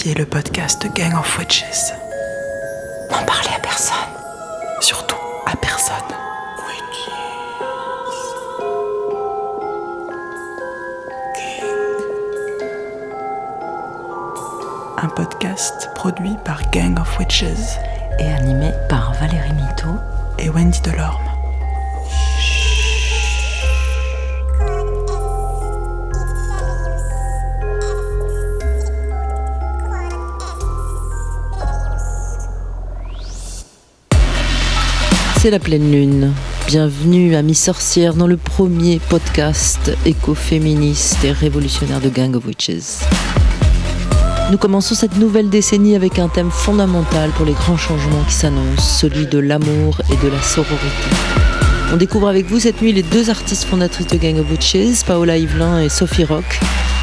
Ceci est le podcast Gang of Witches. N'en parlez à personne. Surtout à personne. Un podcast produit par Gang of Witches et animé par Valérie Mito et Wendy Delorme. C'est la pleine lune. Bienvenue à Mi-Sorcière dans le premier podcast écoféministe et révolutionnaire de Gang of Witches. Nous commençons cette nouvelle décennie avec un thème fondamental pour les grands changements qui s'annoncent, celui de l'amour et de la sororité. On découvre avec vous cette nuit les deux artistes fondatrices de Gang of Witches, Paola Yvelin et Sophie Rock,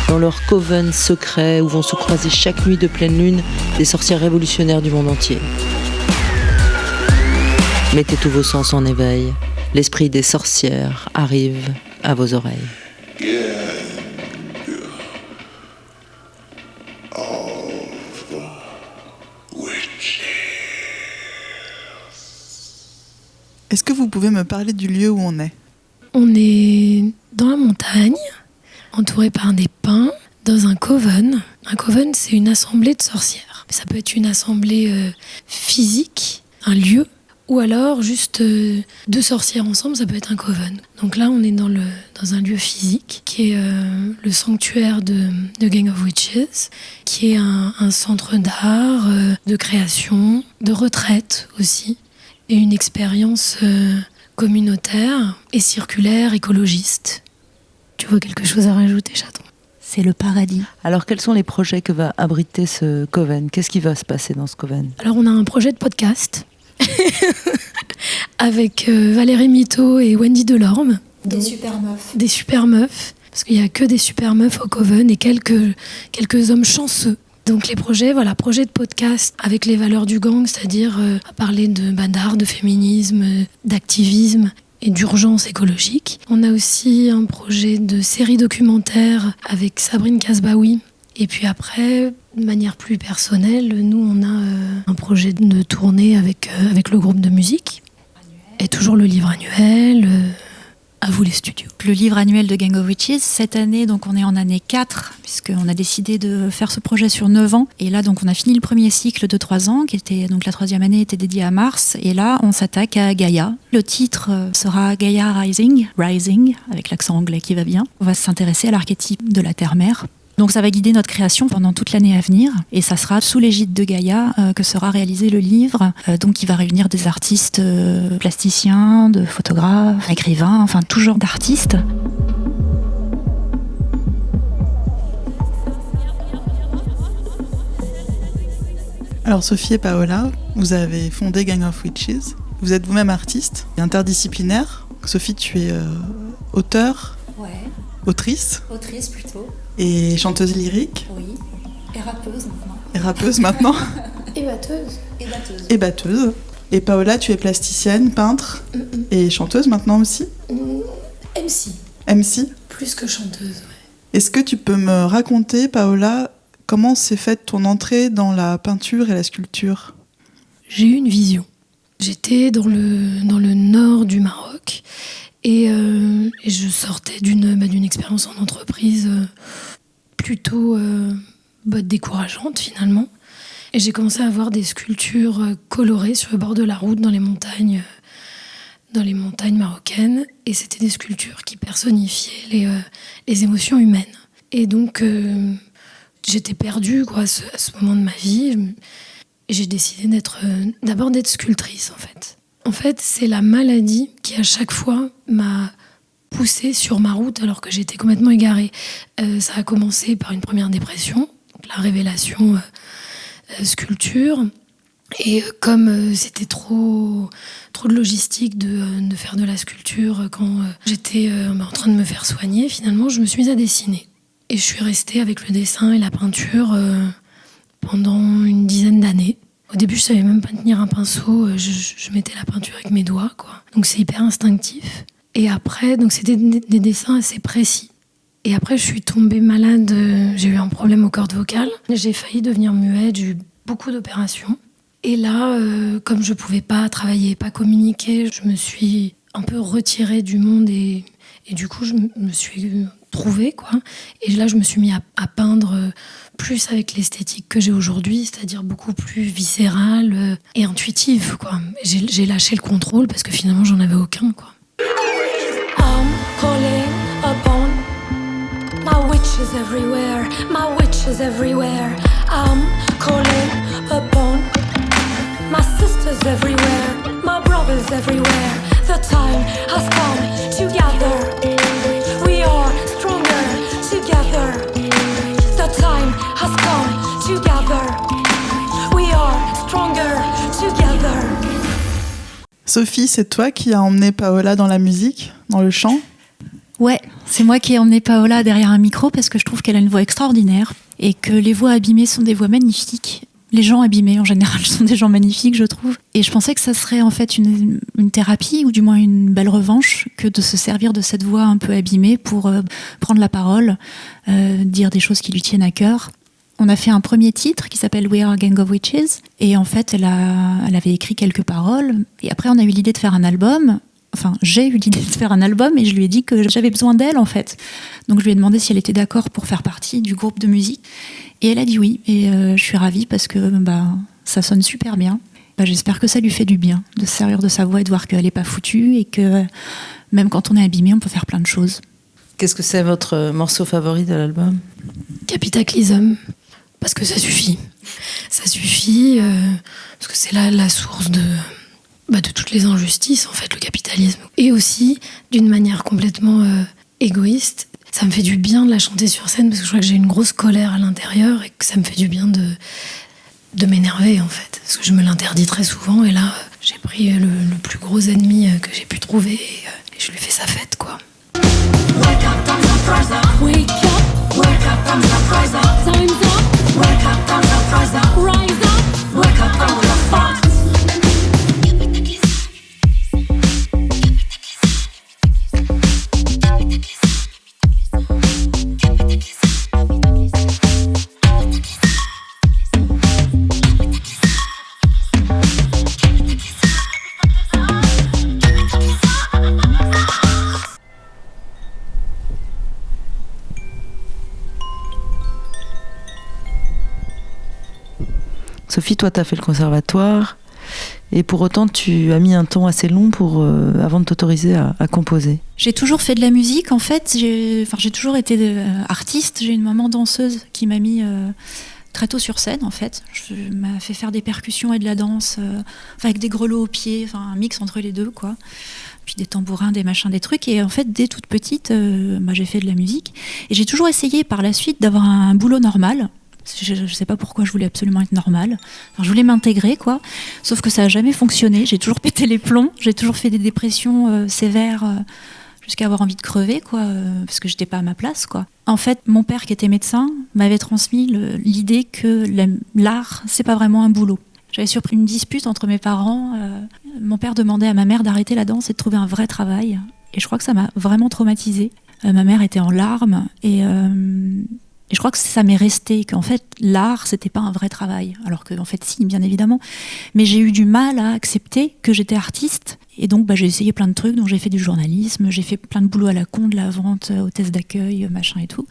dans leur coven secret où vont se croiser chaque nuit de pleine lune des sorcières révolutionnaires du monde entier. Mettez tous vos sens en éveil. L'esprit des sorcières arrive à vos oreilles. Est-ce que vous pouvez me parler du lieu où on est ? On est dans la montagne, entouré par des pins, dans un coven. Un coven, c'est une assemblée de sorcières. Ça peut être une assemblée physique, un lieu, ou alors juste deux sorcières ensemble, ça peut être un coven. Donc là, on est dans un lieu physique, qui est le sanctuaire de Gang of Witches, qui est un centre d'art, de création, de retraite aussi, et une expérience communautaire et circulaire, écologiste. Tu vois quelque chose à rajouter, chaton ? C'est le paradis. Alors, quels sont les projets que va abriter ce coven ? Qu'est-ce qui va se passer dans ce coven ? Alors, on a un projet de podcast avec Valérie Mito et Wendy Delorme. Des super meufs. Des super meufs, parce qu'il n'y a que des super meufs au coven et quelques hommes chanceux. Donc les projets, projet de podcast avec les valeurs du gang, c'est-à-dire parler d'art, de féminisme, d'activisme et d'urgence écologique. On a aussi un projet de série documentaire avec Sabrine Kasbaoui. Et puis après, de manière plus personnelle, nous on a un projet de tournée avec le groupe de musique. Et toujours le livre annuel. À vous les studios. Le livre annuel de Gang of Witches, cette année, donc on est en année 4, puisqu'on a décidé de faire ce projet sur 9 ans. Et là, donc on a fini le premier cycle de 3 ans, qui était, donc la 3e année était dédiée à Mars. Et là, on s'attaque à Gaïa. Le titre sera Gaïa Rising, avec l'accent anglais qui va bien. On va s'intéresser à l'archétype de la Terre-Mère. Donc ça va guider notre création pendant toute l'année à venir, et ça sera sous l'égide de Gaïa que sera réalisé le livre, donc qui va réunir des artistes plasticiens, de photographes, écrivains, enfin tout genre d'artistes. Alors Sophie et Paola, vous avez fondé Gang of Witches. Vous êtes vous-même artiste, interdisciplinaire. Sophie, tu es auteure, autrice plutôt. Et chanteuse lyrique. Oui, et rapeuse maintenant. Et batteuse. Et Paola, tu es plasticienne, peintre et chanteuse maintenant aussi. MC. Plus que chanteuse, ouais. Est-ce que tu peux me raconter, Paola, comment s'est faite ton entrée dans la peinture et la sculpture ? J'ai eu une vision. J'étais dans le nord du Maroc et je sortais d'une expérience en entreprise plutôt décourageante finalement. Et j'ai commencé à voir des sculptures colorées sur le bord de la route dans les montagnes marocaines. Et c'était des sculptures qui personnifiaient les émotions humaines. Et donc j'étais perdue à ce moment de ma vie. Et j'ai décidé d'abord d'être sculptrice en fait. En fait, c'est la maladie qui à chaque fois m'a poussée sur ma route alors que j'étais complètement égarée. Ça a commencé par une première dépression, donc la révélation sculpture. Et comme c'était trop de logistique de faire de la sculpture quand j'étais en train de me faire soigner, finalement, je me suis mise à dessiner. Et je suis restée avec le dessin et la peinture pendant une dizaine d'années. Au début, je savais même pas tenir un pinceau, je mettais la peinture avec mes doigts, quoi. Donc c'est hyper instinctif. Et après, donc c'était des dessins assez précis. Et après, je suis tombée malade, j'ai eu un problème aux cordes vocales. J'ai failli devenir muette, j'ai eu beaucoup d'opérations. Et là, comme je pouvais pas travailler, pas communiquer, je me suis un peu retirée du monde et du coup, je me suis trouvée, quoi. Et là, je me suis mis à peindre plus avec l'esthétique que j'ai aujourd'hui, c'est-à-dire beaucoup plus viscérale et intuitive, quoi. J'ai lâché le contrôle parce que finalement, j'en avais aucun, quoi. I'm calling upon my witches everywhere, my witches everywhere. I'm calling upon my sisters everywhere, my brothers everywhere. The time has come together. We are stronger together. The time has come together. We are stronger together. Sophie, c'est toi qui as emmené Paola dans la musique, dans le chant ? Ouais, c'est moi qui ai emmené Paola derrière un micro parce que je trouve qu'elle a une voix extraordinaire et que les voix abîmées sont des voix magnifiques. Les gens abîmés, en général, sont des gens magnifiques, je trouve. Et je pensais que ça serait en fait une thérapie, ou du moins une belle revanche, que de se servir de cette voix un peu abîmée pour prendre la parole, dire des choses qui lui tiennent à cœur. On a fait un premier titre qui s'appelle We Are a Gang of Witches. Et en fait, elle avait écrit quelques paroles. Et après, on a eu l'idée de faire un album. Enfin, j'ai eu l'idée de faire un album et je lui ai dit que j'avais besoin d'elle, en fait. Donc, je lui ai demandé si elle était d'accord pour faire partie du groupe de musique. Et elle a dit oui. Et je suis ravie parce que ça sonne super bien. J'espère que ça lui fait du bien de se servir de sa voix et de voir qu'elle n'est pas foutue et que même quand on est abîmé, on peut faire plein de choses. Qu'est-ce que c'est votre morceau favori de l'album ? Capitaclysm. Parce que ça suffit. Ça suffit parce que c'est la source de toutes les injustices, en fait, le capitalisme. Et aussi, d'une manière complètement égoïste, ça me fait du bien de la chanter sur scène parce que je crois que j'ai une grosse colère à l'intérieur et que ça me fait du bien de m'énerver, en fait. Parce que je me l'interdis très souvent et là, j'ai pris le plus gros ennemi que j'ai pu trouver et je lui fais sa fête, quoi. Wake up, comes the prison. Wake up. Wake up, comes the prison. Time's up. Wake up, comes the prison. Rise up. Wake up, comes the fight. Sophie, toi, tu as fait le conservatoire et pour autant, tu as mis un temps assez long avant de t'autoriser à composer. J'ai toujours fait de la musique, en fait. J'ai toujours été artiste. J'ai une maman danseuse qui m'a mis très tôt sur scène, en fait. Je m'a fait faire des percussions et de la danse avec des grelots aux pieds, un mix entre les deux, quoi. Puis des tambourins, des machins, des trucs. Et en fait, dès toute petite, j'ai fait de la musique. Et j'ai toujours essayé par la suite d'avoir un boulot normal. Je ne sais pas pourquoi je voulais absolument être normale. Je voulais m'intégrer, quoi. Sauf que ça n'a jamais fonctionné. J'ai toujours pété les plombs. J'ai toujours fait des dépressions sévères jusqu'à avoir envie de crever, quoi, parce que je n'étais pas à ma place, quoi. En fait, mon père, qui était médecin, m'avait transmis l'idée que l'art, c'est pas vraiment un boulot. J'avais surpris une dispute entre mes parents. Mon père demandait à ma mère d'arrêter la danse et de trouver un vrai travail. Et je crois que ça m'a vraiment traumatisée. Ma mère était en larmes et je crois que ça m'est resté, qu'en fait, l'art, c'était pas un vrai travail. Alors qu'en fait, si, bien évidemment. Mais j'ai eu du mal à accepter que j'étais artiste. Et donc, j'ai essayé plein de trucs. Donc, j'ai fait du journalisme, j'ai fait plein de boulot à la con, de la vente, hôtesse d'accueil, machin et tout.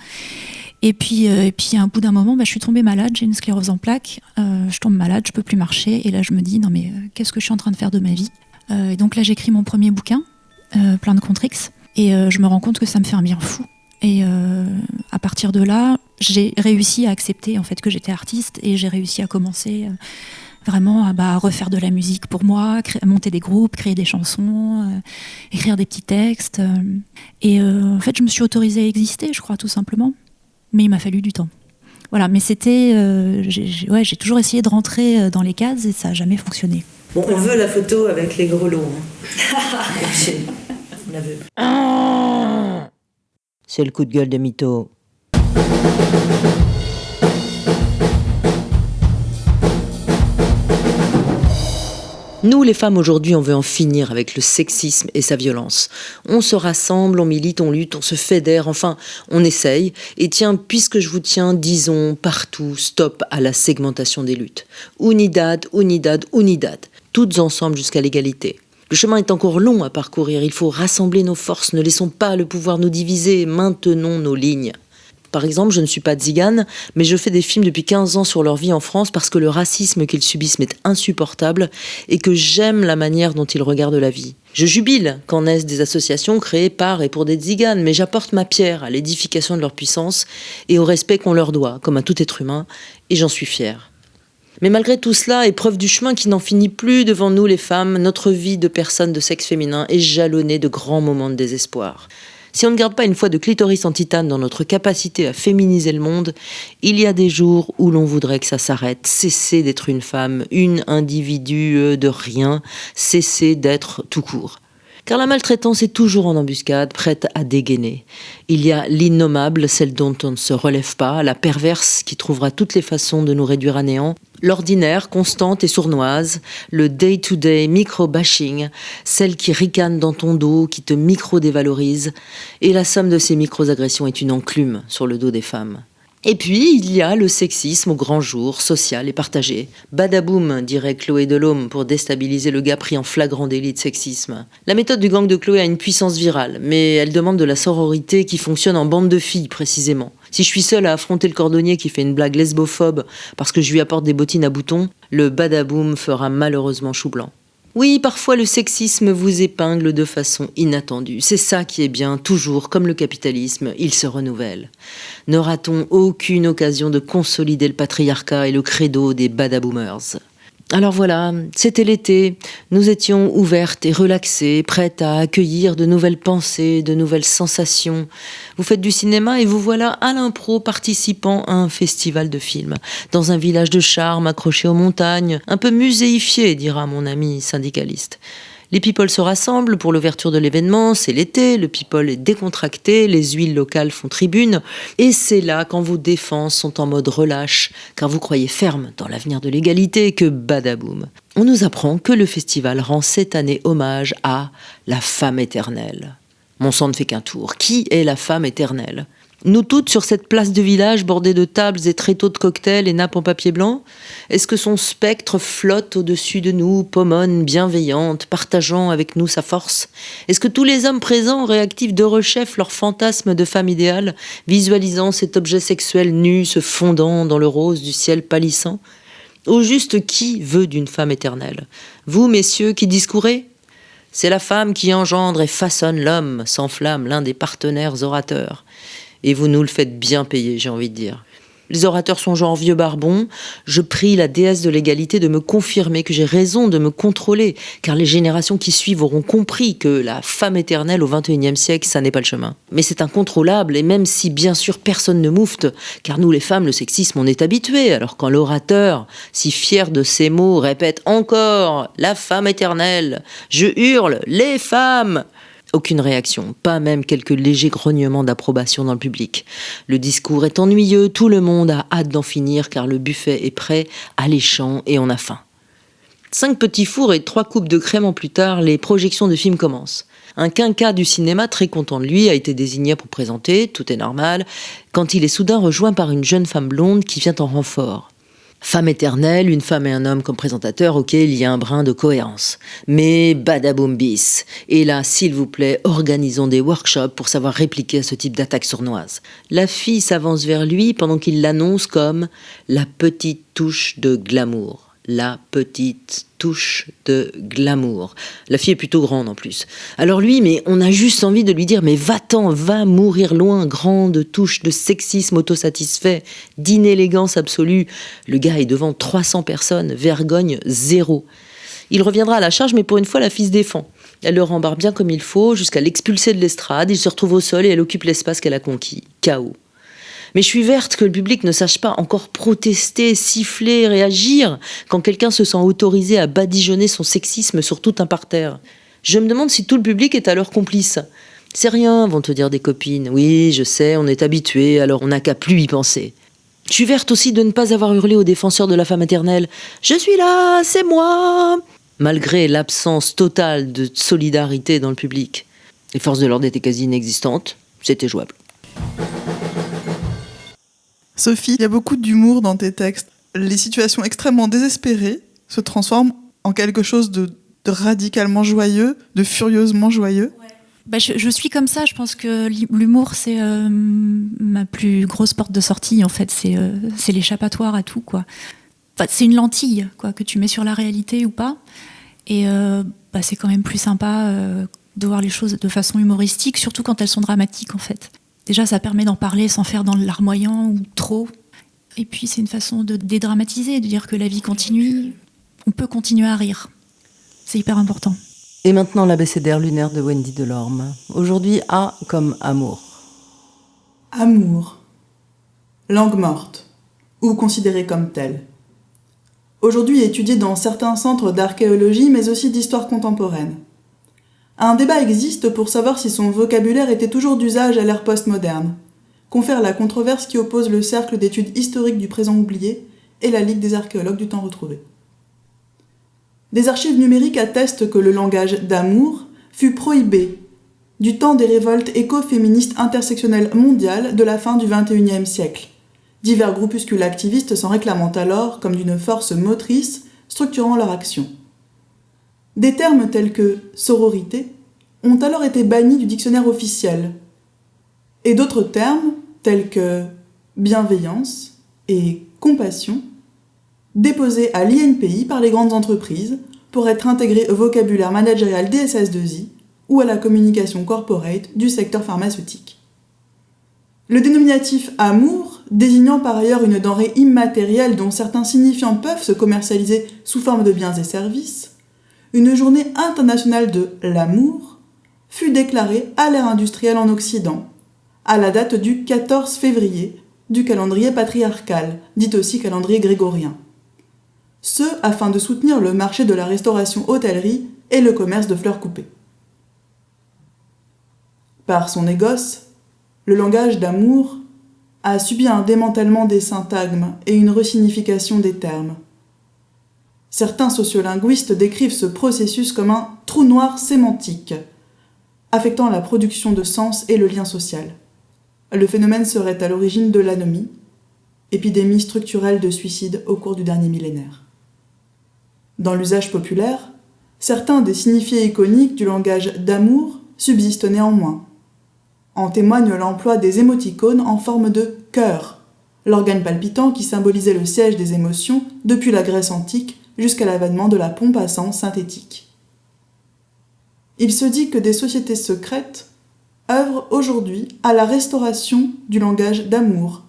Et puis, à un bout d'un moment, je suis tombée malade. J'ai une sclérose en plaques. Je tombe malade, je peux plus marcher. Et là, je me dis, non mais, qu'est-ce que je suis en train de faire de ma vie ? Et donc là, j'écris mon premier bouquin, plein de contrix. Et je me rends compte que ça me fait un bien fou. Et à partir de là, j'ai réussi à accepter en fait que j'étais artiste et j'ai réussi à commencer vraiment à refaire de la musique pour moi, à monter des groupes, créer des chansons, écrire des petits textes. Et en fait, je me suis autorisée à exister, je crois, tout simplement. Mais il m'a fallu du temps. Voilà, mais c'était... j'ai toujours essayé de rentrer dans les cases et ça n'a jamais fonctionné. Bon, on veut la photo avec les grelots. On la veut. C'est le coup de gueule de mytho. Nous Nous, les femmes, aujourd'hui, on veut en finir avec le sexisme et sa violence. On se rassemble, on milite, on lutte, on se fédère, enfin, on essaye. Et tiens, puisque je vous tiens, disons partout, stop à la segmentation des luttes. Unidad, unidad, unidad. Toutes ensemble jusqu'à l'égalité. Le chemin est encore long à parcourir, il faut rassembler nos forces, ne laissons pas le pouvoir nous diviser, maintenons nos lignes. Par exemple, je ne suis pas tzigane, mais je fais des films depuis 15 ans sur leur vie en France parce que le racisme qu'ils subissent m'est insupportable et que j'aime la manière dont ils regardent la vie. Je jubile quand naissent des associations créées par et pour des tziganes, mais j'apporte ma pierre à l'édification de leur puissance et au respect qu'on leur doit, comme à tout être humain, et j'en suis fière. Mais malgré tout cela, épreuve du chemin qui n'en finit plus devant nous les femmes, notre vie de personnes de sexe féminin est jalonnée de grands moments de désespoir. Si on ne garde pas une foi de clitoris en titane dans notre capacité à féminiser le monde, il y a des jours où l'on voudrait que ça s'arrête, cesser d'être une femme, une individu de rien, cesser d'être tout court. Car la maltraitance est toujours en embuscade, prête à dégainer. Il y a l'innommable, celle dont on ne se relève pas, la perverse qui trouvera toutes les façons de nous réduire à néant, l'ordinaire, constante et sournoise, le day-to-day micro-bashing, celle qui ricane dans ton dos, qui te micro-dévalorise, et la somme de ces micro-agressions est une enclume sur le dos des femmes. Et puis, il y a le sexisme au grand jour, social et partagé. Badaboum, dirait Chloé Delhomme, pour déstabiliser le gars pris en flagrant délit de sexisme. La méthode du gang de Chloé a une puissance virale, mais elle demande de la sororité qui fonctionne en bande de filles, précisément. Si je suis seule à affronter le cordonnier qui fait une blague lesbophobe parce que je lui apporte des bottines à boutons, le badaboum fera malheureusement chou blanc. Oui, parfois le sexisme vous épingle de façon inattendue. C'est ça qui est bien, toujours, comme le capitalisme, il se renouvelle. N'aura-t-on aucune occasion de consolider le patriarcat et le credo des badaboomers ? Alors voilà, c'était l'été, nous étions ouvertes et relaxées, prêtes à accueillir de nouvelles pensées, de nouvelles sensations. Vous faites du cinéma et vous voilà à l'impro participant à un festival de films, dans un village de charme accroché aux montagnes, un peu muséifié, dira mon ami syndicaliste. Les people se rassemblent pour l'ouverture de l'événement, c'est l'été, le people est décontracté, les huiles locales font tribune, et c'est là quand vos défenses sont en mode relâche, car vous croyez ferme dans l'avenir de l'égalité, que badaboum. On nous apprend que le festival rend cette année hommage à la femme éternelle. Mon sang ne fait qu'un tour. Qui est la femme éternelle ? Nous toutes sur cette place de village bordée de tables et tréteaux de cocktails et nappes en papier blanc ? Est-ce que son spectre flotte au-dessus de nous, pomone bienveillante, partageant avec nous sa force ? Est-ce que tous les hommes présents réactivent de rechef leur fantasme de femme idéale, visualisant cet objet sexuel nu se fondant dans le rose du ciel pâlissant ? Au juste, qui veut d'une femme éternelle ? Vous, messieurs, qui discourez ? C'est la femme qui engendre et façonne l'homme, s'enflamme l'un des partenaires orateurs. Et vous nous le faites bien payer, j'ai envie de dire. Les orateurs sont genre vieux barbons. Je prie la déesse de l'égalité de me confirmer que j'ai raison de me contrôler, car les générations qui suivent auront compris que la femme éternelle au XXIe siècle, ça n'est pas le chemin. Mais c'est incontrôlable, et même si bien sûr personne ne moufte, car nous les femmes, le sexisme, on est habitués. Alors quand l'orateur, si fier de ses mots, répète encore « la femme éternelle », je hurle « les femmes ». Aucune réaction, pas même quelques légers grognements d'approbation dans le public. Le discours est ennuyeux, tout le monde a hâte d'en finir car le buffet est prêt, alléchant et on a faim. 5 petits fours et 3 coupes de crème en plus tard, les projections de films commencent. Un quinquat du cinéma, très content de lui, a été désigné pour présenter, tout est normal, quand il est soudain rejoint par une jeune femme blonde qui vient en renfort. Femme éternelle, une femme et un homme comme présentateurs, ok, il y a un brin de cohérence. Mais badaboum bis. Et là, s'il vous plaît, organisons des workshops pour savoir répliquer à ce type d'attaque sournoise. La fille s'avance vers lui pendant qu'il l'annonce comme la petite touche de glamour. La petite touche de glamour. La fille est plutôt grande en plus. Alors lui, mais on a juste envie de lui dire, mais va-t'en, va mourir loin, grande touche de sexisme autosatisfait, d'inélégance absolue. Le gars est devant 300 personnes, vergogne zéro. Il reviendra à la charge, mais pour une fois, la fille se défend. Elle le rembarre bien comme il faut, jusqu'à l'expulser de l'estrade. Il se retrouve au sol et elle occupe l'espace qu'elle a conquis. Chaos. Mais je suis verte que le public ne sache pas encore protester, siffler, réagir quand quelqu'un se sent autorisé à badigeonner son sexisme sur tout un parterre. Je me demande si tout le public est alors complice. C'est rien, vont te dire des copines. Oui, je sais, on est habitué, alors on n'a qu'à plus y penser. Je suis verte aussi de ne pas avoir hurlé aux défenseurs de la femme éternelle. « Je suis là, c'est moi !» malgré l'absence totale de solidarité dans le public. Les forces de l'ordre étaient quasi inexistantes, c'était jouable. Sophie, il y a beaucoup d'humour dans tes textes. Les situations extrêmement désespérées se transforment en quelque chose de radicalement joyeux, de furieusement joyeux. Je suis comme ça, je pense que l'humour c'est ma plus grosse porte de sortie en fait, c'est l'échappatoire à tout quoi. Enfin, c'est une lentille quoi, que tu mets sur la réalité ou pas, et c'est quand même plus sympa de voir les choses de façon humoristique, surtout quand elles sont dramatiques en fait. Déjà ça permet d'en parler sans faire dans le larmoyant ou trop, et puis c'est une façon de dédramatiser, de dire que la vie continue, on peut continuer à rire, c'est hyper important. Et maintenant l'abécédaire lunaire de Wendy Delorme. Aujourd'hui, A comme amour. Amour. Langue morte, ou considérée comme telle. Aujourd'hui étudiée dans certains centres d'archéologie, mais aussi d'histoire contemporaine. Un débat existe pour savoir si son vocabulaire était toujours d'usage à l'ère postmoderne. Confère la controverse qui oppose le Cercle d'études historiques du présent oublié et la Ligue des archéologues du temps retrouvé. Des archives numériques attestent que le langage d'amour fut prohibé du temps des révoltes écoféministes intersectionnelles mondiales de la fin du XXIe siècle, divers groupuscules activistes s'en réclamant alors comme d'une force motrice structurant leur action. Des termes tels que sororité ont alors été bannis du dictionnaire officiel, et d'autres termes tels que bienveillance et compassion déposés à l'INPI par les grandes entreprises pour être intégrés au vocabulaire managérial des SS2I ou à la communication corporate du secteur pharmaceutique. Le dénominatif « amour », désignant par ailleurs une denrée immatérielle dont certains signifiants peuvent se commercialiser sous forme de biens et services, une journée internationale de l'amour fut déclarée à l'ère industrielle en Occident, à la date du 14 février du calendrier patriarcal, dit aussi calendrier grégorien. Ce afin de soutenir le marché de la restauration-hôtellerie et le commerce de fleurs coupées. Par son négoce, le langage d'amour a subi un démantèlement des syntagmes et une resignification des termes. Certains sociolinguistes décrivent ce processus comme un trou noir sémantique, affectant la production de sens et le lien social. Le phénomène serait à l'origine de l'anomie, épidémie structurelle de suicide au cours du dernier millénaire. Dans l'usage populaire, certains des signifiés iconiques du langage d'amour subsistent néanmoins. En témoigne l'emploi des émoticônes en forme de cœur, l'organe palpitant qui symbolisait le siège des émotions depuis la Grèce antique jusqu'à l'avènement de la pompe à sang synthétique. Il se dit que des sociétés secrètes œuvrent aujourd'hui à la restauration du langage d'amour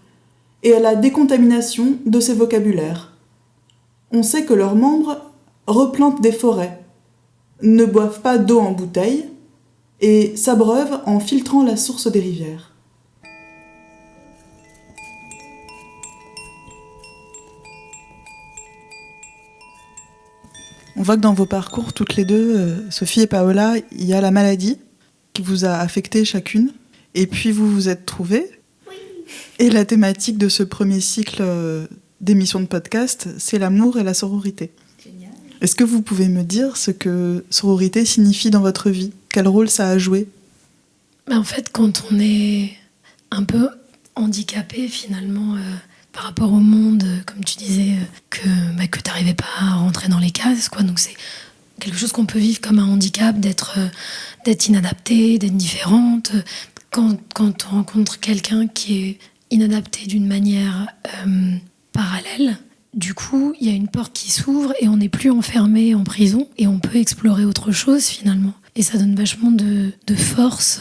et à la décontamination de ses vocabulaires. On sait que leurs membres replantent des forêts, ne boivent pas d'eau en bouteille et s'abreuvent en filtrant la source des rivières. On voit que dans vos parcours, toutes les deux, Sophie et Paola, il y a la maladie qui vous a affecté chacune, et puis vous vous êtes trouvées. Oui. Et la thématique de ce premier cycle d'émissions de podcast, c'est l'amour et la sororité. Génial. Est-ce que vous pouvez me dire ce que sororité signifie dans votre vie ? Quel rôle ça a joué ? En fait, quand on est un peu handicapé finalement par rapport au monde, comme tu disais, que tu n'arrivais pas à rentrer dans les cases, quoi. Donc c'est quelque chose qu'on peut vivre comme un handicap, d'être inadapté, d'être différente. Quand on rencontre quelqu'un qui est inadapté d'une manière parallèle, du coup, il y a une porte qui s'ouvre et on n'est plus enfermé en prison et on peut explorer autre chose finalement. Et ça donne vachement de force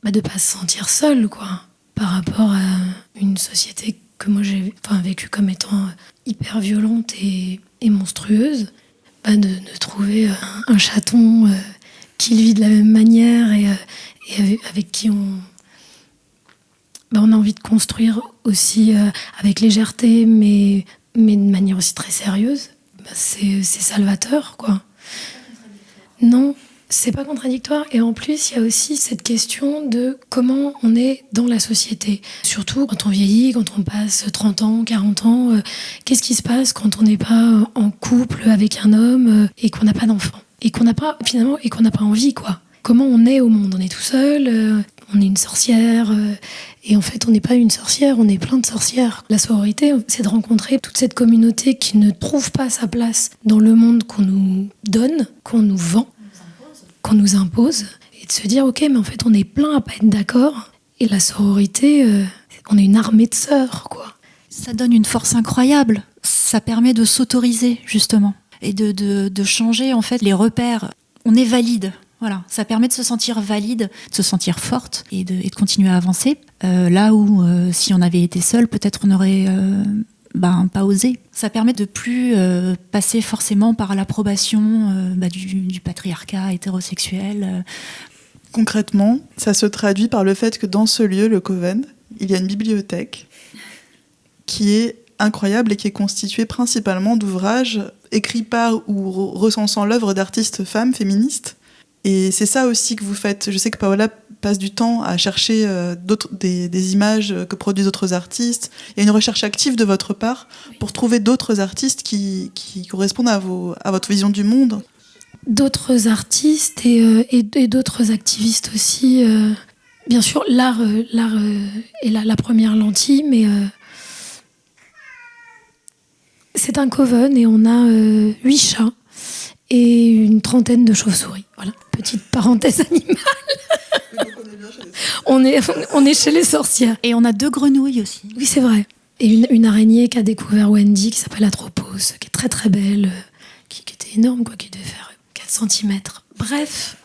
de ne pas se sentir seul, quoi, par rapport à une société que moi j'ai vécue comme étant hyper violente et monstrueuse. De trouver un chaton qui le vit de la même manière et avec qui on a envie de construire aussi avec légèreté, mais de manière aussi très sérieuse, c'est salvateur, quoi. Non, C'est pas contradictoire, et en plus il y a aussi cette question de comment on est dans la société. Surtout quand on vieillit, quand on passe 30 ans, 40 ans, qu'est-ce qui se passe quand on n'est pas en couple avec un homme et qu'on n'a pas d'enfant, et qu'on n'a pas finalement et qu'on n'a pas envie, quoi. Comment on est au monde? On est tout seul, on est une sorcière, et en fait on n'est pas une sorcière, on est plein de sorcières. La sororité, c'est de rencontrer toute cette communauté qui ne trouve pas sa place dans le monde qu'on nous donne, qu'on nous vend, qu'on nous impose, et de se dire ok, mais en fait on est plein à pas être d'accord, et la sororité, on est une armée de sœurs, quoi. Ça donne une force incroyable, ça permet de s'autoriser justement, et de changer en fait les repères. On est valide, voilà, ça permet de se sentir valide, de se sentir forte, et de continuer à avancer. Là où si on avait été seul, peut-être on aurait pas osé. Ça permet de plus passer forcément par l'approbation du patriarcat hétérosexuel. Concrètement, ça se traduit par le fait que dans ce lieu, le Coven, il y a une bibliothèque qui est incroyable et qui est constituée principalement d'ouvrages écrits par ou recensant l'œuvre d'artistes femmes féministes. Et c'est ça aussi que vous faites. Je sais que Paola passe du temps à chercher des images que produisent d'autres artistes. Il y a une recherche active de votre part pour trouver d'autres artistes qui correspondent à votre vision du monde. D'autres artistes et d'autres activistes aussi. Bien sûr, l'art est la première lentille, mais c'est un coven et on a 8 chats et une trentaine de chauves-souris. Voilà, petite parenthèse animale. On est chez les sorcières. Et on a 2 grenouilles aussi. Oui, c'est vrai. Et une araignée qu'a découvert Wendy, qui s'appelle Atropos, qui est très très belle, qui était énorme, quoi, qui devait faire 4 cm. Bref.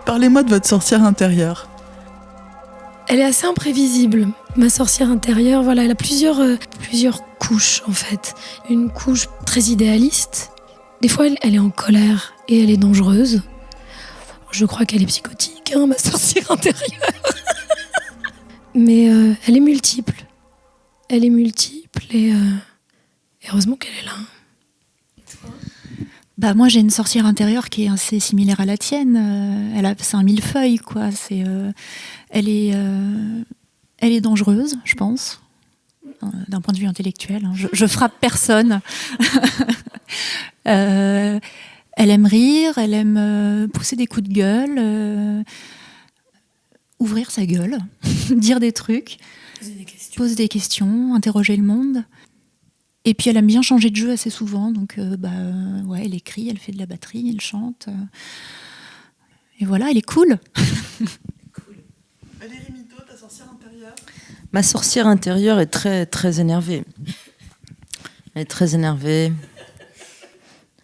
Parlez-moi de votre sorcière intérieure. Elle est assez imprévisible. Ma sorcière intérieure, voilà, elle a plusieurs couches, en fait. Une couche très idéaliste. Des fois, elle est en colère et elle est dangereuse. Je crois qu'elle est psychotique, ma sorcière intérieure. Mais elle est multiple. Elle est multiple et heureusement qu'elle est là. Moi, j'ai une sorcière intérieure qui est assez similaire à la tienne. C'est un millefeuille, quoi. Elle est dangereuse, je pense, d'un point de vue intellectuel. Je frappe personne. Elle aime rire, elle aime pousser des coups de gueule, ouvrir sa gueule, dire des trucs, poser des questions, interroger le monde. Et puis elle aime bien changer de jeu assez souvent, donc elle écrit, elle fait de la batterie, elle chante. Et voilà, elle est cool. Valérie Mito, ta sorcière intérieure? Ma sorcière intérieure est très, très énervée. Elle est très énervée.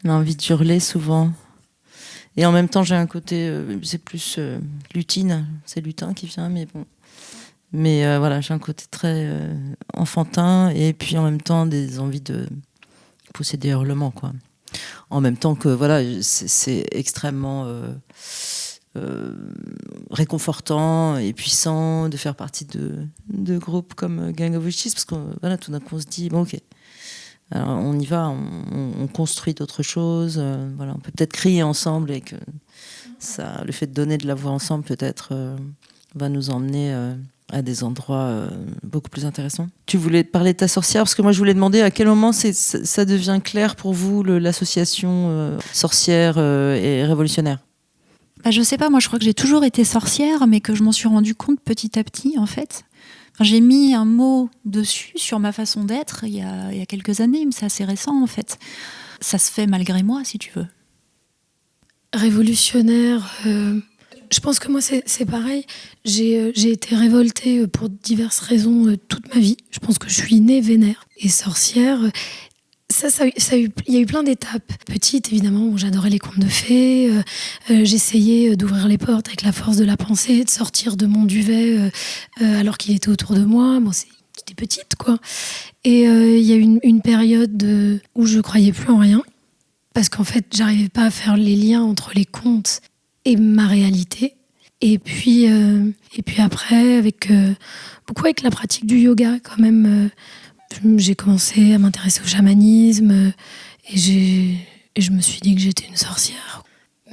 Elle a envie de hurler souvent. Et en même temps, j'ai un côté, c'est plus lutine, c'est lutin qui vient, mais bon. Mais voilà, j'ai un côté très enfantin et puis en même temps des envies de pousser des hurlements, quoi. En même temps que voilà, c'est extrêmement réconfortant et puissant de faire partie de groupes comme Gang of Witches, parce que voilà, tout d'un coup on se dit bon, ok, alors on y va, on construit d'autres choses, voilà, on peut peut-être crier ensemble et que ça, le fait de donner de la voix ensemble peut-être va nous emmener à des endroits beaucoup plus intéressants. Tu voulais parler de ta sorcière, parce que moi je voulais demander à quel moment ça devient clair pour vous, l'association sorcière et révolutionnaire. Je sais pas, moi je crois que j'ai toujours été sorcière, mais que je m'en suis rendu compte petit à petit, en fait. J'ai mis un mot dessus sur ma façon d'être il y a quelques années, mais c'est assez récent, en fait. Ça se fait malgré moi, si tu veux. Révolutionnaire... Je pense que moi, c'est pareil. J'ai été révoltée pour diverses raisons toute ma vie. Je pense que je suis née vénère. Et sorcière, il y a eu plein d'étapes. Petite, évidemment, j'adorais les contes de fées. J'essayais d'ouvrir les portes avec la force de la pensée, de sortir de mon duvet alors qu'il était autour de moi. Bon, j'étais petite, quoi. Et il y a eu une période où je croyais plus en rien. parce qu'en fait, j'arrivais pas à faire les liens entre les contes et ma réalité. Et puis après, beaucoup avec la pratique du yoga, quand même, j'ai commencé à m'intéresser au chamanisme et je me suis dit que j'étais une sorcière.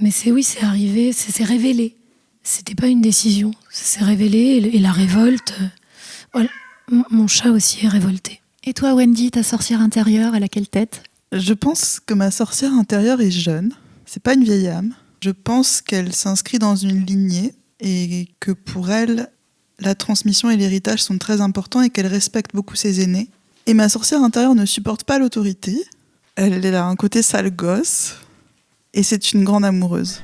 Mais c'est arrivé, c'est révélé. C'était pas une décision, ça s'est révélé et la révolte. Voilà, mon chat aussi est révolté. Et toi, Wendy, ta sorcière intérieure, elle a quelle tête ? Je pense que ma sorcière intérieure est jeune. C'est pas une vieille âme. Je pense qu'elle s'inscrit dans une lignée et que pour elle, la transmission et l'héritage sont très importants et qu'elle respecte beaucoup ses aînés. Et ma sorcière intérieure ne supporte pas l'autorité. Elle a un côté sale gosse et c'est une grande amoureuse.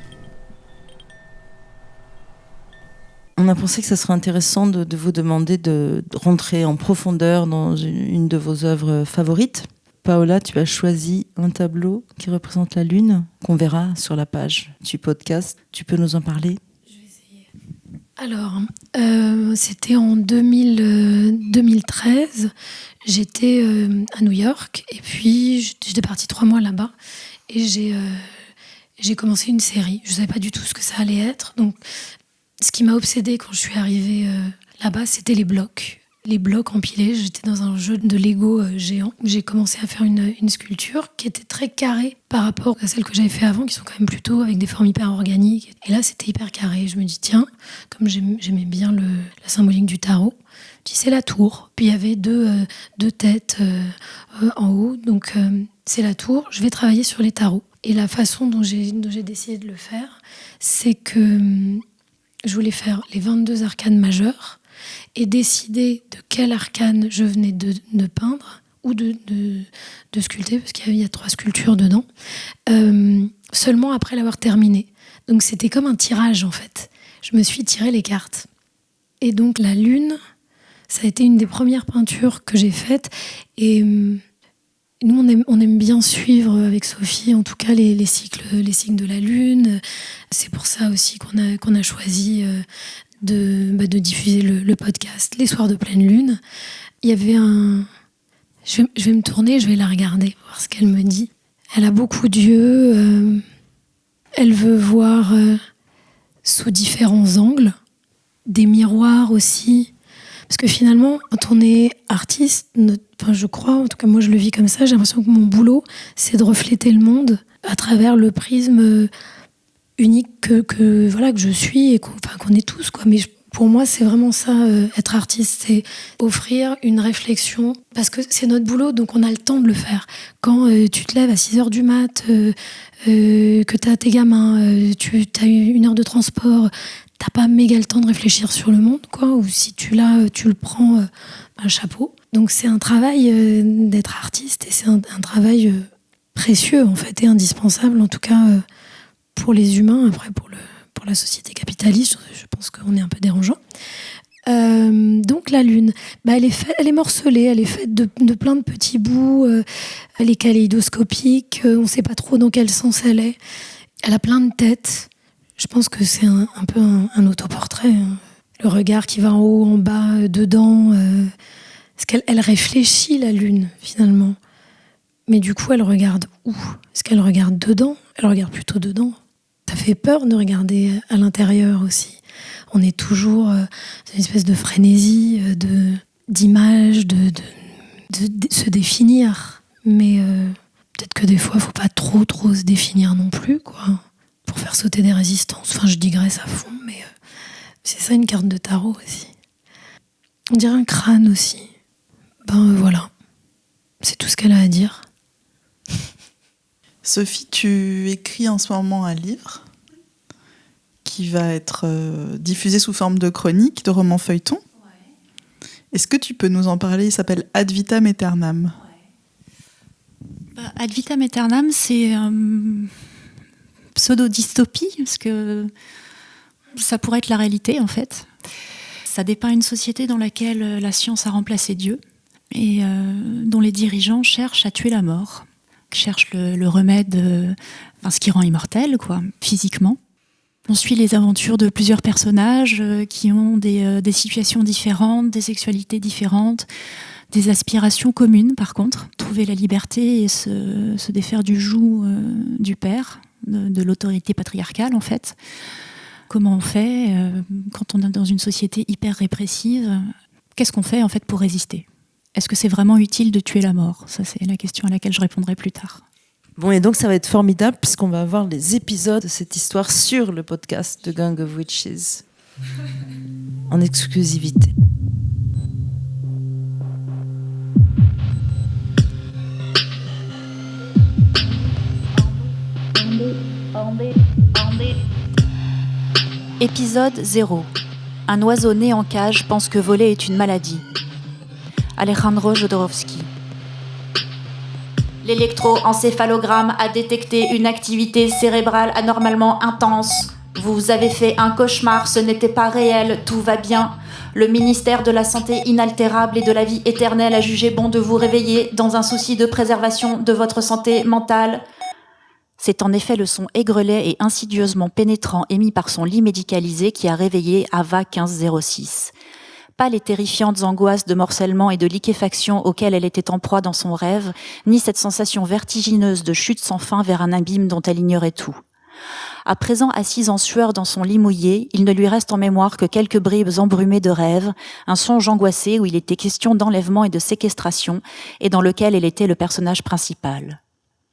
On a pensé que ça serait intéressant de vous demander de rentrer en profondeur dans une de vos œuvres favorites. Paola, tu as choisi un tableau qui représente la Lune, qu'on verra sur la page du podcast. Tu peux nous en parler ? Je vais essayer. Alors, c'était en 2013. J'étais à New York et puis j'étais partie 3 mois là-bas et j'ai commencé une série. Je ne savais pas du tout ce que ça allait être. Donc, ce qui m'a obsédée quand je suis arrivée là-bas, c'était les blocs. Les blocs empilés. J'étais dans un jeu de Lego géant. J'ai commencé à faire une sculpture qui était très carrée par rapport à celles que j'avais fait avant, qui sont quand même plutôt avec des formes hyper organiques. Et là, c'était hyper carré. Je me dis, tiens, comme j'aimais bien la symbolique du tarot, puis c'est la tour. Puis il y avait deux têtes en haut. Donc c'est la tour. Je vais travailler sur les tarots. Et la façon dont j'ai décidé de le faire, c'est que je voulais faire les 22 arcanes majeures et décider de quel arcane je venais de peindre ou de sculpter, parce qu'il y a 3 sculptures dedans, seulement après l'avoir terminé. Donc c'était comme un tirage en fait. Je me suis tiré les cartes. Et donc la Lune, ça a été une des premières peintures que j'ai faites. Et nous, on aime bien suivre avec Sophie, en tout cas, les cycles de la Lune. C'est pour ça aussi qu'on a choisi de diffuser le podcast Les Soirs de pleine Lune. Il y avait je vais me tourner, je vais la regarder, voir ce qu'elle me dit. Elle a beaucoup d'yeux. Elle veut voir sous différents angles. Des miroirs aussi. Parce que finalement, quand on est artiste, je crois, en tout cas moi je le vis comme ça, j'ai l'impression que mon boulot, c'est de refléter le monde à travers le prisme unique que je suis et qu'on est tous, quoi. Mais pour moi, c'est vraiment ça, être artiste, c'est offrir une réflexion, parce que c'est notre boulot, donc on a le temps de le faire. Quand tu te lèves à 6h du mat, que tu as tes gamins, tu as eu 1 heure de transport, t'as pas méga le temps de réfléchir sur le monde, quoi. Ou si tu l'as, tu le prends, un chapeau. Donc c'est un travail d'être artiste, et c'est un travail précieux, en fait, et indispensable, en tout cas pour les humains. Après, pour la société capitaliste, je pense qu'on est un peu dérangeant. Donc la Lune, elle est morcelée, elle est faite de plein de petits bouts, elle est kaléidoscopique, on ne sait pas trop dans quel sens elle est. Elle a plein de têtes. Je pense que c'est un peu un autoportrait. Le regard qui va en haut, en bas, dedans. Parce qu'elle réfléchit, la Lune, finalement. Mais du coup, elle regarde où ? Est-ce qu'elle regarde dedans ? Elle regarde plutôt dedans. Ça fait peur de regarder à l'intérieur aussi. On est toujours dans une espèce de frénésie, d'image, de se définir. Mais peut-être que des fois, il ne faut pas trop se définir non plus, quoi, pour faire sauter des résistances. Enfin, je digresse à fond, mais c'est ça une carte de tarot aussi. On dirait un crâne aussi. Voilà. C'est tout ce qu'elle a à dire. Sophie, tu écris en ce moment un livre qui va être diffusé sous forme de chronique, de roman feuilleton. Ouais. Est-ce que tu peux nous en parler ? Il s'appelle Ad Vitam Aeternam. Ouais. Ad Vitam Aeternam, c'est pseudo-dystopie, parce que ça pourrait être la réalité, en fait. Ça dépeint une société dans laquelle la science a remplacé Dieu et dont les dirigeants cherchent à tuer la mort, cherchent le remède, ce qui rend immortel, quoi, physiquement. On suit les aventures de plusieurs personnages qui ont des situations différentes, des sexualités différentes, Des aspirations communes, par contre. Trouver la liberté et se défaire du joug du père, de l'autorité patriarcale, en fait. Comment on fait quand on est dans une société hyper répressive? Qu'est-ce qu'on fait, en fait, pour résister? Est-ce que c'est vraiment utile de tuer la mort? Ça, c'est la question à laquelle je répondrai plus tard. Bon, et donc ça va être formidable puisqu'on va avoir les épisodes de cette histoire sur le podcast de Gang of Witches. En exclusivité. Épisode 0. Un oiseau né en cage pense que voler est une maladie. Alejandro Jodorowsky. L'électroencéphalogramme a détecté une activité cérébrale anormalement intense. Vous avez fait un cauchemar, ce n'était pas réel, tout va bien. Le ministère de la Santé inaltérable et de la vie éternelle a jugé bon de vous réveiller dans un souci de préservation de votre santé mentale. C'est en effet le son aigrelet et insidieusement pénétrant émis par son lit médicalisé qui a réveillé Ava 1506. Pas les terrifiantes angoisses de morcellement et de liquéfaction auxquelles elle était en proie dans son rêve, ni cette sensation vertigineuse de chute sans fin vers un abîme dont elle ignorait tout. À présent assise en sueur dans son lit mouillé, il ne lui reste en mémoire que quelques bribes embrumées de rêve, un songe angoissé où il était question d'enlèvement et de séquestration, et dans lequel elle était le personnage principal.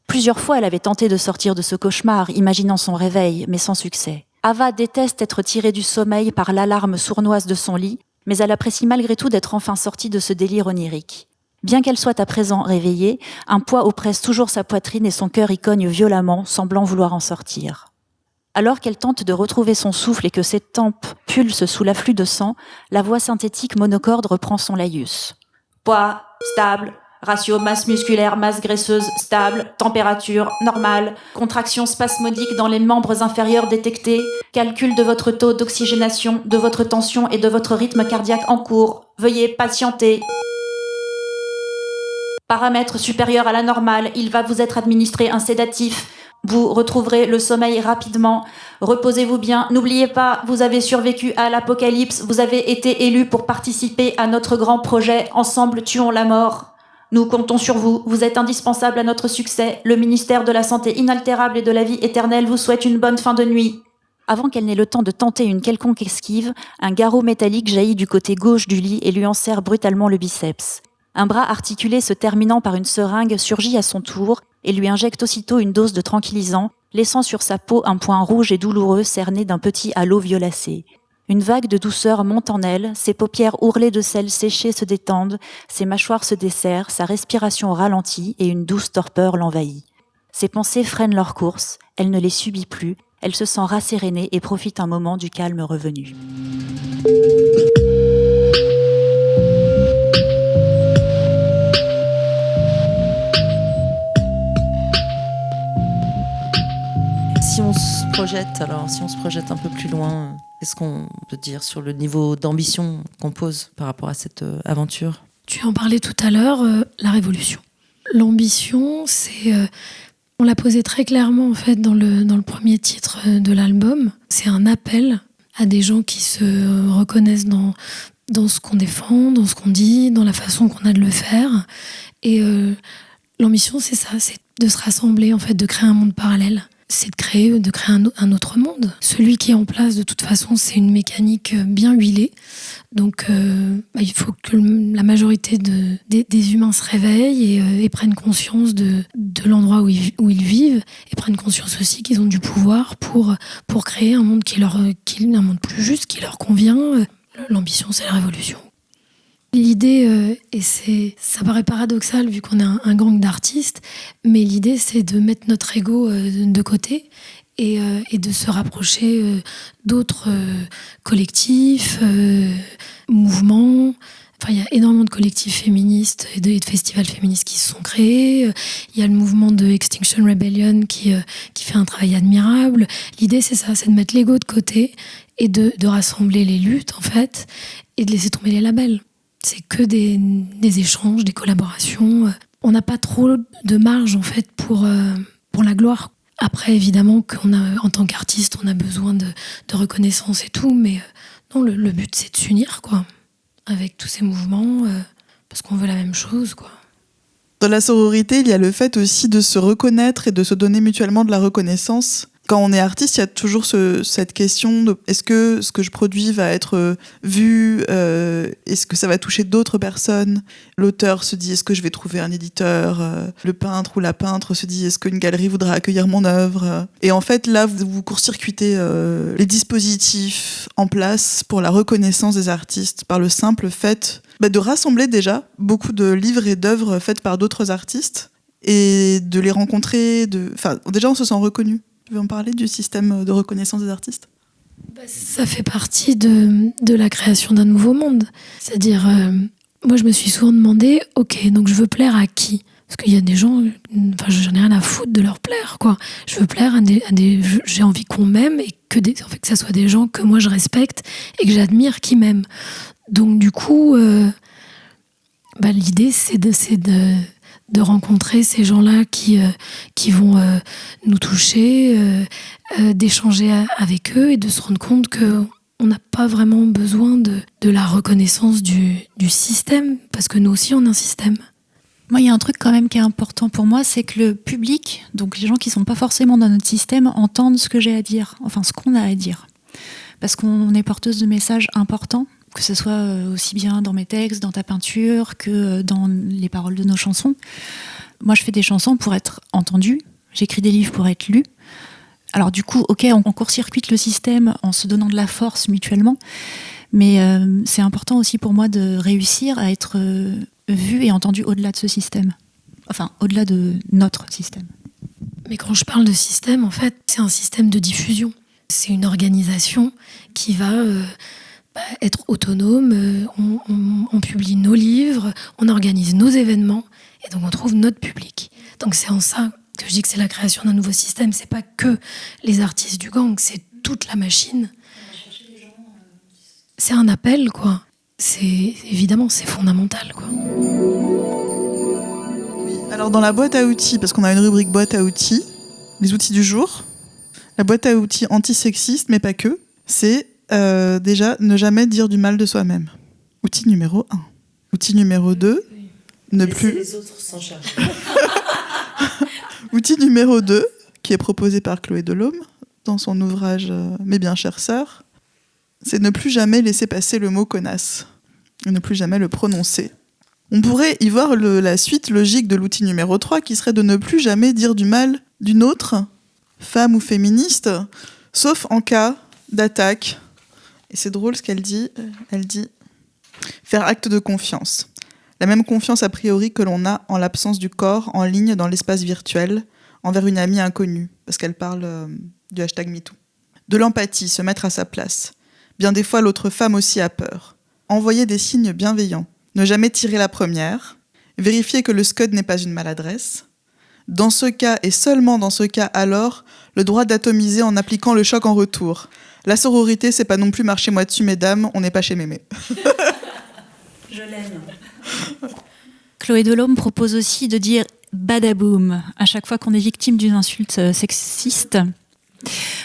Plusieurs fois, elle avait tenté de sortir de ce cauchemar, imaginant son réveil, mais sans succès. Ava déteste être tirée du sommeil par l'alarme sournoise de son lit, mais elle apprécie malgré tout d'être enfin sortie de ce délire onirique. Bien qu'elle soit à présent réveillée, un poids oppresse toujours sa poitrine et son cœur y cogne violemment, semblant vouloir en sortir. Alors qu'elle tente de retrouver son souffle et que ses tempes pulsent sous l'afflux de sang, la voix synthétique monocorde reprend son laïus. Poids stable. Ratio masse musculaire, masse graisseuse stable, température normale, contraction spasmodique dans les membres inférieurs détectés, calcul de votre taux d'oxygénation, de votre tension et de votre rythme cardiaque en cours. Veuillez patienter. Paramètre supérieur à la normale, il va vous être administré un sédatif. Vous retrouverez le sommeil rapidement. Reposez-vous bien. N'oubliez pas, vous avez survécu à l'apocalypse. Vous avez été élu pour participer à notre grand projet. Ensemble, tuons la mort. Nous comptons sur vous, vous êtes indispensable à notre succès. Le ministère de la Santé inaltérable et de la vie éternelle vous souhaite une bonne fin de nuit. Avant qu'elle n'ait le temps de tenter une quelconque esquive, un garrot métallique jaillit du côté gauche du lit et lui en serre brutalement le biceps. Un bras articulé se terminant par une seringue surgit à son tour et lui injecte aussitôt une dose de tranquillisant, laissant sur sa peau un point rouge et douloureux cerné d'un petit halo violacé. Une vague de douceur monte en elle, ses paupières ourlées de sel séché se détendent, ses mâchoires se desserrent, sa respiration ralentit et une douce torpeur l'envahit. Ses pensées freinent leur course, elle ne les subit plus, elle se sent rassérénée et profite un moment du calme revenu. Si on se projette un peu plus loin, qu'est-ce qu'on peut dire sur le niveau d'ambition qu'on pose par rapport à cette aventure? Tu en parlais tout à l'heure, la révolution. L'ambition, c'est... on l'a posé très clairement en fait dans le premier titre de l'album. C'est un appel à des gens qui se reconnaissent dans ce qu'on défend, dans ce qu'on dit, dans la façon qu'on a de le faire. Et l'ambition, c'est ça, c'est de se rassembler, en fait, de créer un monde parallèle. C'est de créer un autre monde. Celui qui est en place, de toute façon, c'est une mécanique bien huilée. Donc, il faut que la majorité des humains se réveillent et prennent conscience de l'endroit où ils vivent, et prennent conscience aussi qu'ils ont du pouvoir pour créer un monde un monde plus juste, qui leur convient. L'ambition, c'est la révolution. L'idée, ça paraît paradoxal vu qu'on est un gang d'artistes, mais l'idée c'est de mettre notre ego de côté et de se rapprocher d'autres collectifs, mouvements. Enfin, il y a énormément de collectifs féministes et de festivals féministes qui se sont créés. Il y a le mouvement de Extinction Rebellion qui fait un travail admirable. L'idée c'est ça, c'est de mettre l'ego de côté et de rassembler les luttes en fait et de laisser tomber les labels. C'est que des échanges, des collaborations. On n'a pas trop de marge en fait pour la gloire. Après, évidemment, en tant qu'artiste, on a besoin de reconnaissance et tout, mais non, le but c'est de s'unir, quoi, avec tous ces mouvements parce qu'on veut la même chose, quoi. Dans la sororité, il y a le fait aussi de se reconnaître et de se donner mutuellement de la reconnaissance. Quand on est artiste, il y a toujours cette question de est-ce que ce que je produis va être vu, est-ce que ça va toucher d'autres personnes. L'auteur se dit est-ce que je vais trouver un éditeur, le peintre ou la peintre se dit est-ce qu'une galerie voudra accueillir mon œuvre. Et en fait, là, vous court-circuitez les dispositifs en place pour la reconnaissance des artistes par le simple fait de rassembler déjà beaucoup de livres et d'œuvres faites par d'autres artistes et de les rencontrer. Déjà, on se sent reconnu. Tu veux en parler du système de reconnaissance des artistes ? Ça fait partie de la création d'un nouveau monde. C'est-à-dire, moi je me suis souvent demandé, ok, donc je veux plaire à qui ? Parce qu'il y a des gens, j'en ai rien à foutre de leur plaire, quoi. Je veux plaire à des j'ai envie qu'on m'aime et que ça soit des gens que moi je respecte et que j'admire qui m'aiment. Donc du coup, l'idée c'est de rencontrer ces gens-là qui vont nous toucher, d'échanger avec eux et de se rendre compte qu'on n'a pas vraiment besoin de la reconnaissance du système, parce que nous aussi on a un système. Moi, il y a un truc quand même qui est important pour moi, c'est que le public, donc les gens qui ne sont pas forcément dans notre système, entendent ce que j'ai à dire, enfin ce qu'on a à dire. Parce qu'on est porteuse de messages importants, que ce soit aussi bien dans mes textes, dans ta peinture, que dans les paroles de nos chansons. Moi, je fais des chansons pour être entendue, j'écris des livres pour être lus. Alors du coup, ok, on court-circuite le système en se donnant de la force mutuellement, mais c'est important aussi pour moi de réussir à être vue et entendue au-delà de ce système. Enfin, au-delà de notre système. Mais quand je parle de système, en fait, c'est un système de diffusion. C'est une organisation qui va être autonome, on publie nos livres, on organise nos événements, et donc on trouve notre public. Donc c'est en ça que je dis que c'est la création d'un nouveau système. C'est pas que les artistes du gang, c'est toute la machine. C'est un appel, quoi. Évidemment, c'est fondamental, quoi. Oui. Alors dans la boîte à outils, parce qu'on a une rubrique boîte à outils, les outils du jour, la boîte à outils antisexiste, mais pas que, c'est déjà ne jamais dire du mal de soi-même. Outil numéro 1. Outil numéro 2, ne plus... les autres s'en charger. Outil numéro 2, qui est proposé par Chloé Delhomme dans son ouvrage Mes bien chères sœurs, c'est ne plus jamais laisser passer le mot connasse, et ne plus jamais le prononcer. On pourrait y voir la suite logique de l'outil numéro 3, qui serait de ne plus jamais dire du mal d'une autre, femme ou féministe, sauf en cas d'attaque. Et c'est drôle ce qu'elle dit. Elle dit « faire acte de confiance ». La même confiance a priori que l'on a en l'absence du corps en ligne dans l'espace virtuel envers une amie inconnue, parce qu'elle parle du hashtag MeToo. De l'empathie, se mettre à sa place. Bien des fois, l'autre femme aussi a peur. Envoyer des signes bienveillants. Ne jamais tirer la première. Vérifier que le scud n'est pas une maladresse. Dans ce cas, et seulement dans ce cas alors, le droit d'atomiser en appliquant le choc en retour. La sororité, c'est pas non plus marchez-moi dessus, mesdames, on n'est pas chez mémé. Je l'aime. Chloé Delhomme propose aussi de dire badaboum à chaque fois qu'on est victime d'une insulte sexiste.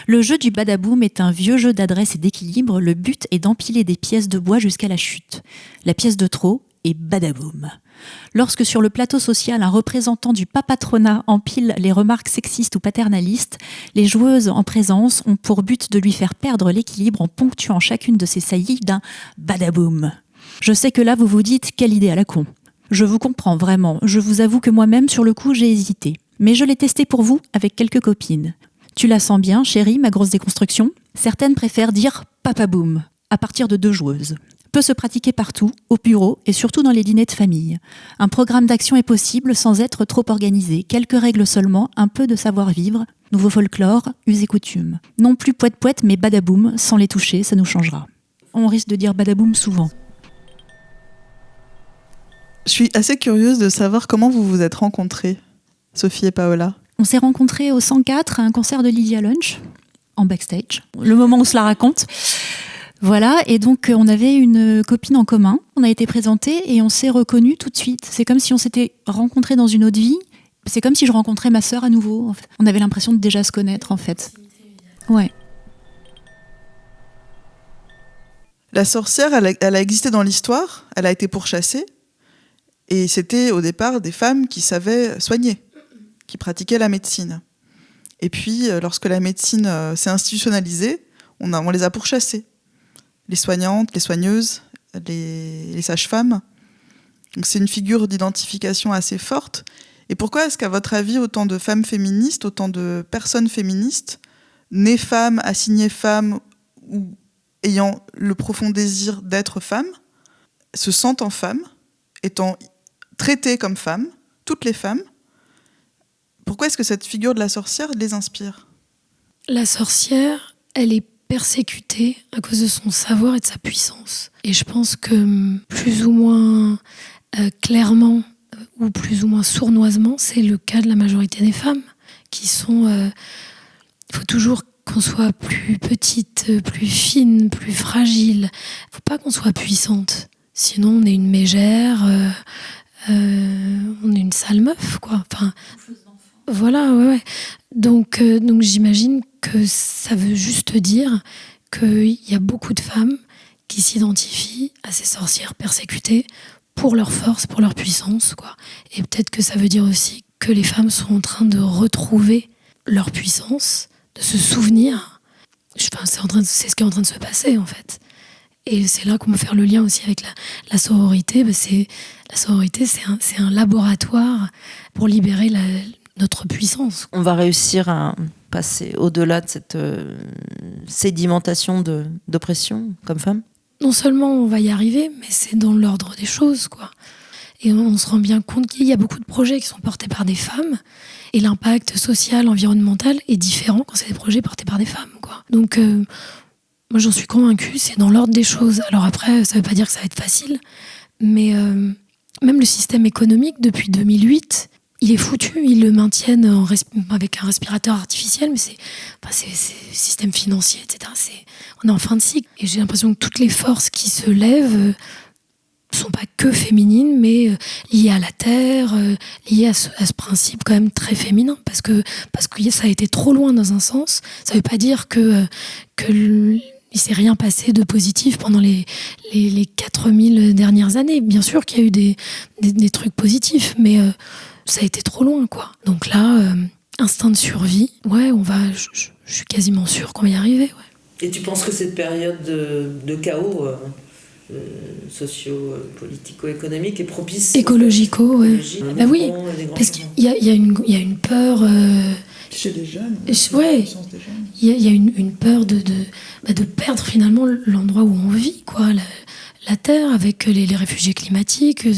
Le jeu du badaboum est un vieux jeu d'adresse et d'équilibre. Le but est d'empiler des pièces de bois jusqu'à la chute. La pièce de trop est badaboum. Lorsque sur le plateau social, un représentant du papatronat empile les remarques sexistes ou paternalistes, les joueuses en présence ont pour but de lui faire perdre l'équilibre en ponctuant chacune de ses saillies d'un badaboum. Je sais que là, vous vous dites « quelle idée à la con ». Je vous comprends vraiment. Je vous avoue que moi-même, sur le coup, j'ai hésité. Mais je l'ai testé pour vous avec quelques copines. Tu la sens bien, chérie, ma grosse déconstruction ? Certaines préfèrent dire « papaboum » à partir de 2 joueuses. Peut se pratiquer partout, au bureau et surtout dans les dîners de famille. Un programme d'action est possible sans être trop organisé. Quelques règles seulement, un peu de savoir-vivre, nouveau folklore, us et coutumes. Non plus poète-poète, mais badaboum, sans les toucher, ça nous changera. On risque de dire badaboum souvent. Je suis assez curieuse de savoir comment vous vous êtes rencontrées, Sophie et Paola. On s'est rencontrés au 104 à un concert de Lydia Lunch, en backstage, le moment où on se la raconte. Voilà, et donc on avait une copine en commun, on a été présentés et on s'est reconnus tout de suite. C'est comme si on s'était rencontrés dans une autre vie, c'est comme si je rencontrais ma sœur à nouveau. En fait. On avait l'impression de déjà se connaître en fait. Ouais. La sorcière, elle a existé dans l'histoire, elle a été pourchassée, Et c'était au départ des femmes qui savaient soigner, qui pratiquaient la médecine. Et puis, lorsque la médecine s'est institutionnalisée, on les a pourchassées. Les soignantes, les soigneuses, les sages-femmes. Donc c'est une figure d'identification assez forte. Et pourquoi est-ce qu'à votre avis, autant de femmes féministes, autant de personnes féministes, nées femmes, assignées femmes, ou ayant le profond désir d'être femmes, se sentent femmes, étant traitées comme femmes, toutes les femmes, pourquoi est-ce que cette figure de la sorcière les inspire ? La sorcière, elle est persécutée à cause de son savoir et de sa puissance. Et je pense que plus ou moins clairement ou plus ou moins sournoisement, c'est le cas de la majorité des femmes qui sont... Il faut toujours qu'on soit plus petite, plus fine, plus fragile. Il ne faut pas qu'on soit puissante. Sinon, on est une mégère, on est une sale meuf, quoi. Enfin, voilà, ouais. Donc j'imagine que ça veut juste dire qu'il y a beaucoup de femmes qui s'identifient à ces sorcières persécutées pour leur force, pour leur puissance, quoi. Et peut-être que ça veut dire aussi que les femmes sont en train de retrouver leur puissance, de se souvenir. Enfin, c'est ce qui est en train de se passer, en fait. Et c'est là qu'on peut faire le lien aussi avec la sororité. La sororité, c'est un laboratoire pour libérer notre puissance. On va réussir à passer au-delà de cette sédimentation d'oppression comme femme ? Non seulement on va y arriver, mais c'est dans l'ordre des choses, quoi. Et on se rend bien compte qu'il y a beaucoup de projets qui sont portés par des femmes, et l'impact social, environnemental est différent quand c'est des projets portés par des femmes, quoi. Donc, moi j'en suis convaincue, c'est dans l'ordre des choses. Alors après, ça veut pas dire que ça va être facile, mais même le système économique, depuis 2008, il est foutu, ils le maintiennent avec un respirateur artificiel, mais c'est système financier, etc. On est en fin de cycle. Et j'ai l'impression que toutes les forces qui se lèvent sont pas que féminines, mais liées à la terre, liées à ce principe quand même très féminin, parce que ça a été trop loin dans un sens. Ça veut pas dire que il s'est rien passé de positif pendant les 4000 dernières années. Bien sûr qu'il y a eu des trucs positifs, mais ça a été trop loin, quoi. Donc là, instinct de survie, ouais, je suis quasiment sûre qu'on va y arriver, ouais. Et tu penses que cette période de chaos socio-politico-économique est propice? Écologico, ouais. Bah oui, parce qu'il y a une peur... Chez les jeunes, ouais. Il y a une peur de perdre finalement l'endroit où on vit, quoi. La Terre, avec les réfugiés climatiques,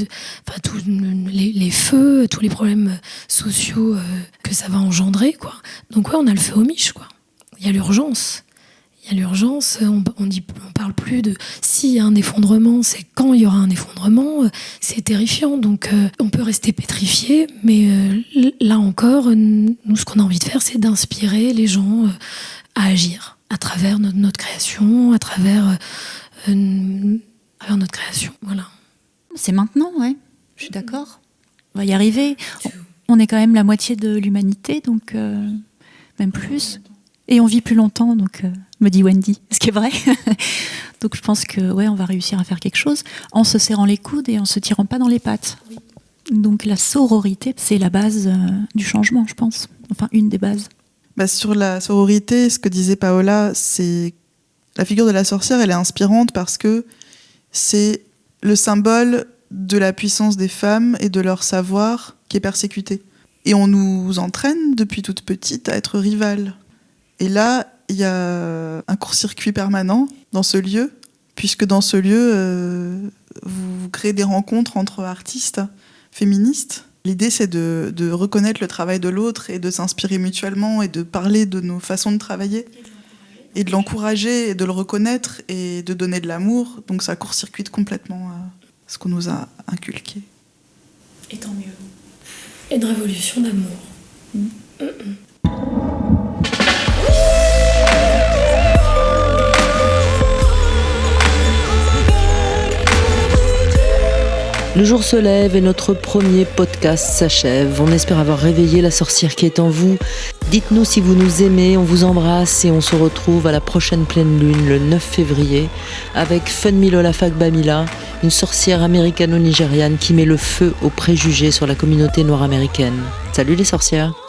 enfin, tous les feux, tous les problèmes sociaux que ça va engendrer, quoi. Donc ouais, on a le feu aux miches, quoi. Il y a l'urgence. On parle plus de s'il y a un effondrement, c'est quand il y aura un effondrement, c'est terrifiant. Donc on peut rester pétrifié, mais là encore, nous, ce qu'on a envie de faire, c'est d'inspirer les gens à agir à travers notre création, à travers notre création, voilà. C'est maintenant, ouais. Je suis d'accord. On va y arriver. On est quand même la moitié de l'humanité, donc même plus. Et on vit plus longtemps, donc me dit Wendy, ce qui est vrai. Donc je pense que ouais, on va réussir à faire quelque chose en se serrant les coudes et en se tirant pas dans les pattes. Oui. Donc la sororité, c'est la base du changement, je pense. Enfin, une des bases. Sur la sororité, ce que disait Paola, c'est la figure de la sorcière, elle est inspirante parce que c'est le symbole de la puissance des femmes et de leur savoir qui est persécuté. Et on nous entraîne depuis toute petite à être rivales. Et là, il y a un court-circuit permanent dans ce lieu, puisque dans ce lieu, vous créez des rencontres entre artistes féministes. L'idée, c'est de reconnaître le travail de l'autre et de s'inspirer mutuellement et de parler de nos façons de travailler. Et de l'encourager et de le reconnaître et de donner de l'amour. Donc ça court-circuite complètement ce qu'on nous a inculqué. Et tant mieux. Et de révolution d'amour. Le jour se lève et notre premier podcast s'achève. On espère avoir réveillé la sorcière qui est en vous. Dites-nous si vous nous aimez, on vous embrasse et on se retrouve à la prochaine pleine lune, le 9 février, avec Funmilola Fagbamila, une sorcière américano-nigériane qui met le feu aux préjugés sur la communauté noire américaine. Salut les sorcières!